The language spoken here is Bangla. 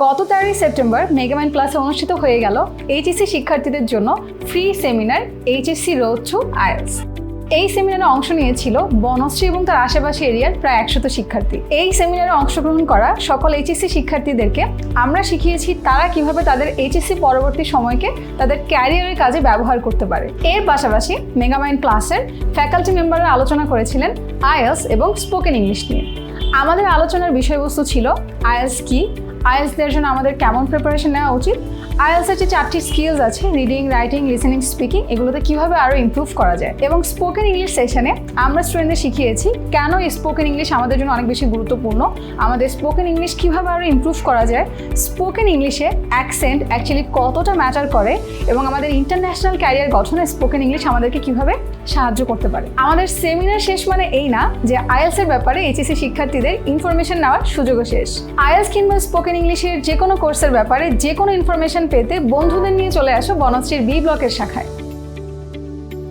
গত 13 সেপ্টেম্বর মেগামাইন্ড ক্লাসে অনুষ্ঠিত হয়ে গেল এইচএসসি শিক্ষার্থীদের জন্য free seminar HSC road to IELTS. এই সেমিনারে অংশ নিয়েছিল বনশ্রী এবং তার আশেপাশে এরিয়ার প্রায় 100 শিক্ষার্থী। এই সেমিনারে অংশগ্রহণ করা সকল এইচএসসি শিক্ষার্থীদেরকে আমরা শিখিয়েছি তারা কিভাবে তাদের এইচএসসি পরবর্তী সময়কে তাদের ক্যারিয়ারের কাজে ব্যবহার করতে পারে। এর পাশাপাশি মেগামাইন্ড ক্লাসের ফ্যাকাল্টি মেম্বাররা আলোচনা করেছিলেন আইএলটিএস এবং স্পোকেন ইংলিশ নিয়ে। আমাদের আলোচনার বিষয়বস্তু ছিল আইএলটিএস কি, আইএলটিএস দেওয়ার জন্য আমাদের কেমন প্রিপারেশন নেওয়া উচিত, আইএলটিএস এর যে 4টি স্কিলস আছে রিডিং, রাইটিং, লিসেনিং, স্পিকিং, এগুলোতে কিভাবে আরও ইমপ্রুভ করা যায়। এবং স্পোকেন ইংলিশ সেশনে আমরা স্টুডেন্টদের শিখিয়েছি কেন এই স্পোকেন ইংলিশ আমাদের জন্য অনেক বেশি গুরুত্বপূর্ণ, আমাদের স্পোকেন ইংলিশ কিভাবে আরও ইমপ্রুভ করা যায়, স্পোকেন ইংলিশে অ্যাকসেন্ট অ্যাকচুয়ালি কতটা ম্যাটার করে এবং আমাদের ইন্টারন্যাশনাল ক্যারিয়ার গঠনে স্পোকেন ইংলিশ আমাদেরকে কিভাবে সাহায্য করতে পারে। আমাদের সেমিনার শেষ মানে এই না যে আইএলটিএস এর ব্যাপারে এইচএসসি শিক্ষার্থীদের ইনফরমেশন নেওয়ার সুযোগও শেষ। আইএলটিএস কিংবা স্পোকেন ইংলিশের যে কোনো কোর্সের ব্যাপারে যে কোনো ইনফরমেশন পেতে বন্ধুদের নিয়ে চলে আসো বনশ্রীর বি ব্লকের শাখায়।